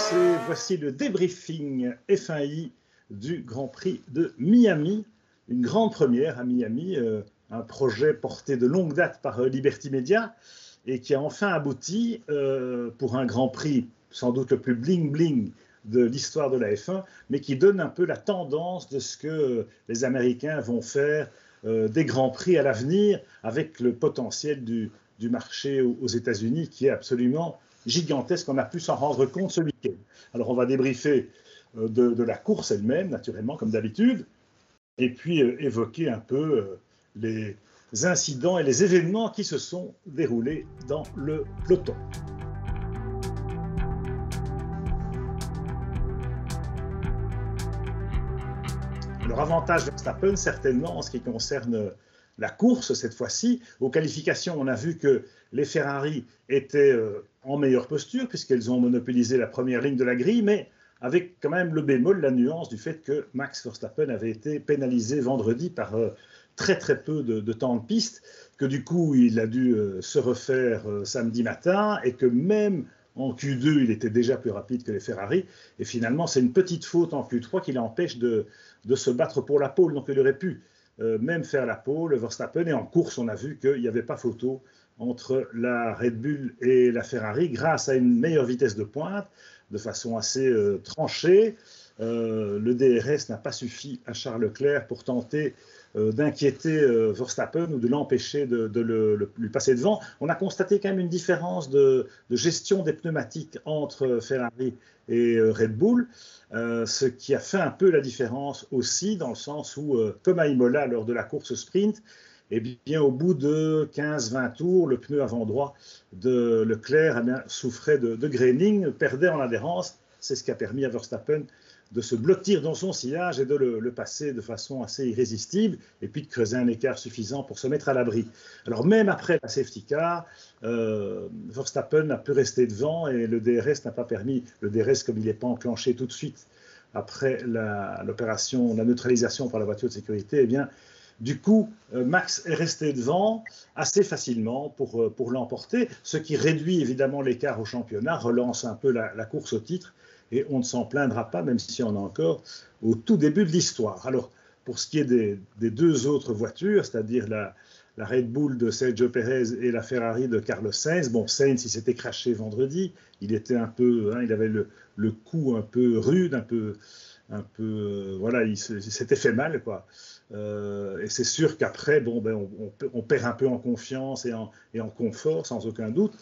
tous et voici le débriefing F1i du Grand Prix de Miami. Une grande première à Miami, un projet porté de longue date par Liberty Media et qui a enfin abouti pour un Grand Prix sans doute le plus bling-bling de l'histoire de la F1, mais qui donne un peu la tendance de ce que les Américains vont faire des Grands Prix à l'avenir avec le potentiel du marché aux États-Unis qui est absolument gigantesque. On a pu s'en rendre compte ce week-end. Alors on va débriefer de la course elle-même, naturellement, comme d'habitude, et puis évoquer un peu les incidents et les événements qui se sont déroulés dans le peloton. Alors avantage Verstappen, certainement, en ce qui concerne la course cette fois-ci. Aux qualifications, on a vu que les Ferrari étaient en meilleure posture puisqu'elles ont monopolisé la première ligne de la grille, mais avec quand même le bémol, la nuance du fait que Max Verstappen avait été pénalisé vendredi par très peu de temps de piste, que du coup il a dû se refaire samedi matin et que même en Q2 il était déjà plus rapide que les Ferrari et finalement c'est une petite faute en Q3 qui l'empêche de se battre pour la pole, donc il aurait pu même faire la pole, Verstappen, et en course on a vu qu'il n'y avait pas photo entre la Red Bull et la Ferrari grâce à une meilleure vitesse de pointe de façon assez tranchée. Le DRS n'a pas suffi à Charles Leclerc pour tenter d'inquiéter Verstappen ou de l'empêcher de lui passer devant. On a constaté quand même une différence de gestion des pneumatiques entre Ferrari et Red Bull, ce qui a fait un peu la différence aussi dans le sens où, comme à Imola lors de la course sprint, eh bien, au bout de 15-20 tours, le pneu avant droit de Leclerc souffrait de graining, perdait en adhérence. C'est ce qui a permis à Verstappen de se blottir dans son sillage et de le passer de façon assez irrésistible et puis de creuser un écart suffisant pour se mettre à l'abri. Alors même après la safety car, Verstappen a pu rester devant et le DRS n'a pas permis, le DRS comme il n'est pas enclenché tout de suite après l'opération, la neutralisation par la voiture de sécurité, eh bien, du coup, Max est resté devant assez facilement pour l'emporter, ce qui réduit évidemment l'écart au championnat, relance un peu la course au titre, et on ne s'en plaindra pas, même si on est encore au tout début de l'histoire. Alors, pour ce qui est des deux autres voitures, c'est-à-dire la Red Bull de Sergio Pérez et la Ferrari de Carlos Sainz, bon, Sainz, il s'était craché vendredi, il était un peu, il avait le cou un peu rude, un peu voilà, il s'était fait mal, quoi. Et c'est sûr qu'après, bon, on perd un peu en confiance et en confort, sans aucun doute.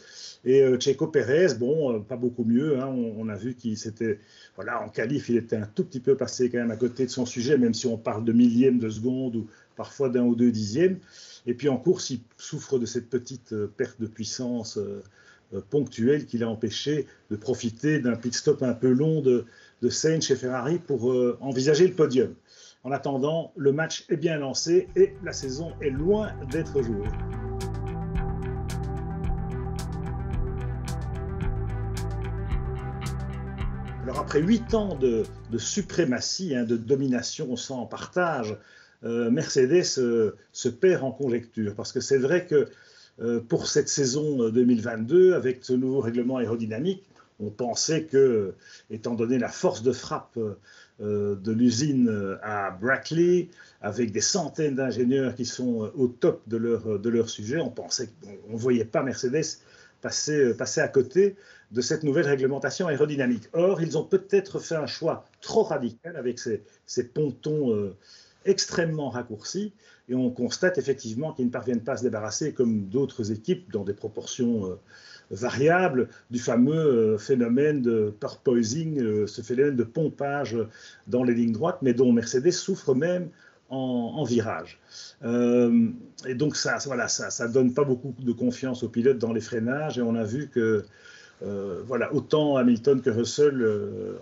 Et Checo Pérez, bon, pas beaucoup mieux. On a vu qu'il s'était, voilà, en qualif, il était un tout petit peu passé quand même à côté de son sujet, même si on parle de millièmes de seconde ou parfois d'un ou deux dixièmes. Et puis en course, il souffre de cette petite perte de puissance ponctuelle qui l'a empêché de profiter d'un pit stop un peu long de Sainz chez Ferrari pour envisager le podium. En attendant, le match est bien lancé et la saison est loin d'être jouée. Alors après 8 ans de suprématie, de domination sans partage, Mercedes se perd en conjecture. Parce que c'est vrai que pour cette saison 2022, avec ce nouveau règlement aérodynamique, on pensait que, étant donné la force de frappe de l'usine à Brackley, avec des centaines d'ingénieurs qui sont au top de leur sujet, on pensait qu'on ne voyait pas Mercedes passer à côté de cette nouvelle réglementation aérodynamique. Or, ils ont peut-être fait un choix trop radical avec ces pontons extrêmement raccourcis, et on constate effectivement qu'ils ne parviennent pas à se débarrasser, comme d'autres équipes, dans des proportions variables, du fameux phénomène de porpoising, ce phénomène de pompage dans les lignes droites, mais dont Mercedes souffre même en virage. Et donc ça donne pas beaucoup de confiance aux pilotes dans les freinages, et on a vu que voilà, autant Hamilton que Russell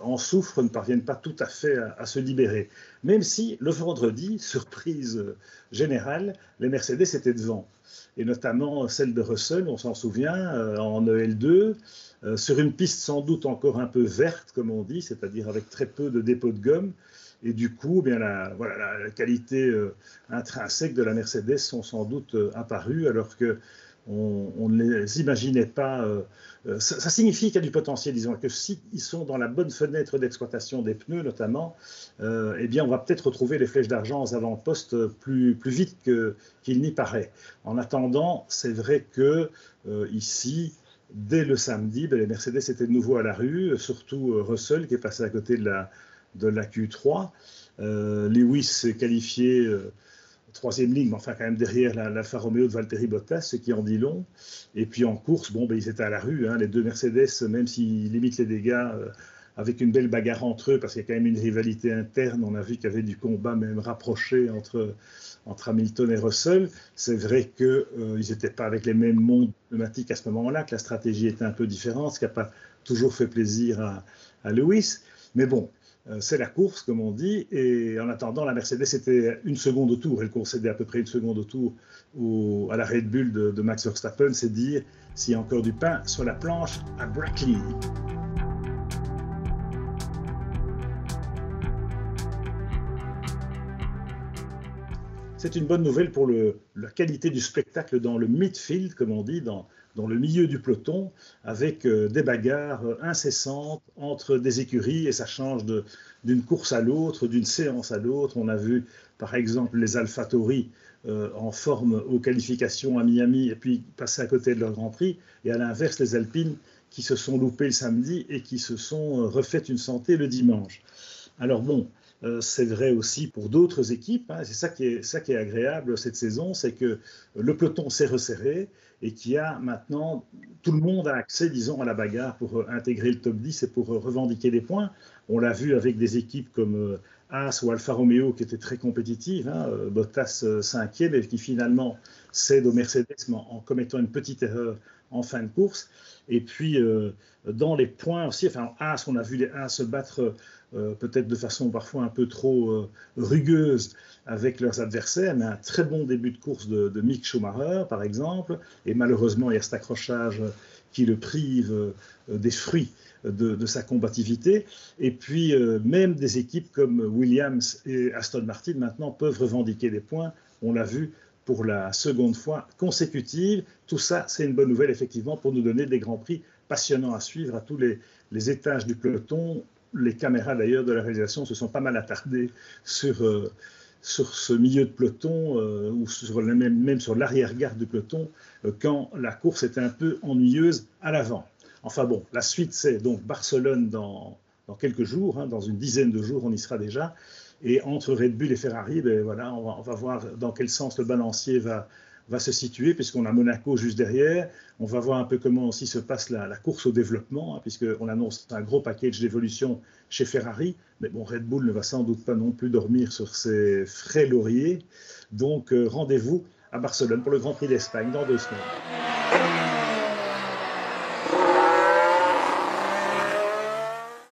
en souffrent, ne parviennent pas tout à fait à se libérer. Même si le vendredi, surprise générale, les Mercedes étaient devant. Et notamment celle de Russell, on s'en souvient, en EL2, sur une piste sans doute encore un peu verte, comme on dit, c'est-à-dire avec très peu de dépôts de gomme. Et du coup, bien la qualité intrinsèque de la Mercedes sont sans doute apparues, alors que on ne les imaginait pas. Ça signifie qu'il y a du potentiel, disons, que s'ils sont dans la bonne fenêtre d'exploitation des pneus, notamment, eh bien, on va peut-être retrouver les flèches d'argent aux avant-postes plus vite qu'il n'y paraît. En attendant, c'est vrai que ici, dès le samedi, les Mercedes étaient de nouveau à la rue, surtout Russell qui est passé à côté de la Q3. Lewis s'est qualifié troisième ligne, mais enfin quand même derrière l'Alfa Romeo de Valtteri Bottas, ce qui en dit long. Et puis en course, ils étaient à la rue, les deux Mercedes, même s'ils limitent les dégâts, avec une belle bagarre entre eux, parce qu'il y a quand même une rivalité interne. On a vu qu'il y avait du combat même rapproché entre Hamilton et Russell. C'est vrai qu'ils n'étaient pas avec les mêmes mondes pneumatiques à ce moment-là, que la stratégie était un peu différente, ce qui n'a pas toujours fait plaisir à Lewis. Mais bon, c'est la course, comme on dit, et en attendant, la Mercedes était une seconde au tour. Elle concédait à peu près une seconde au tour à la Red Bull de Max Verstappen. C'est dire s'il y a encore du pain sur la planche à Brackley. C'est une bonne nouvelle pour la qualité du spectacle dans le midfield, comme on dit, dans le milieu du peloton, avec des bagarres incessantes entre des écuries, et ça change d'une course à l'autre, d'une séance à l'autre. On a vu par exemple les AlphaTauri en forme aux qualifications à Miami et puis passer à côté de leur Grand Prix, et à l'inverse les Alpines qui se sont loupées le samedi et qui se sont refaites une santé le dimanche. Alors bon, c'est vrai aussi pour d'autres équipes. C'est ça qui est agréable cette saison, c'est que le peloton s'est resserré et qu'il y a maintenant, tout le monde a accès, disons, à la bagarre pour intégrer le top 10 et pour revendiquer des points. On l'a vu avec des équipes comme Haas ou Alfa Romeo qui étaient très compétitives, Bottas 5e et qui finalement cède aux Mercedes en commettant une petite erreur en fin de course. Et puis dans les points aussi, Haas, on a vu les Haas se battre peut-être de façon parfois un peu trop rugueuse avec leurs adversaires, mais un très bon début de course de Mick Schumacher, par exemple, et malheureusement, il y a cet accrochage qui le prive des fruits de sa combativité. Et puis, même des équipes comme Williams et Aston Martin, maintenant, peuvent revendiquer des points. On l'a vu pour la seconde fois consécutive. Tout ça, c'est une bonne nouvelle, effectivement, pour nous donner des grands prix passionnants à suivre à tous les étages du peloton. Les caméras, d'ailleurs, de la réalisation se sont pas mal attardées sur ce milieu de peloton ou même sur l'arrière-garde du peloton quand la course était un peu ennuyeuse à l'avant. Enfin bon, la suite, c'est donc Barcelone dans quelques jours, dans une dizaine de jours, on y sera déjà. Et entre Red Bull et Ferrari, on va voir dans quel sens le balancier va se situer, puisqu'on a Monaco juste derrière. On va voir un peu comment aussi se passe la course au développement, puisqu'on annonce un gros package d'évolution chez Ferrari. Mais bon, Red Bull ne va sans doute pas non plus dormir sur ses frais lauriers. Donc, rendez-vous à Barcelone pour le Grand Prix d'Espagne dans 2 semaines.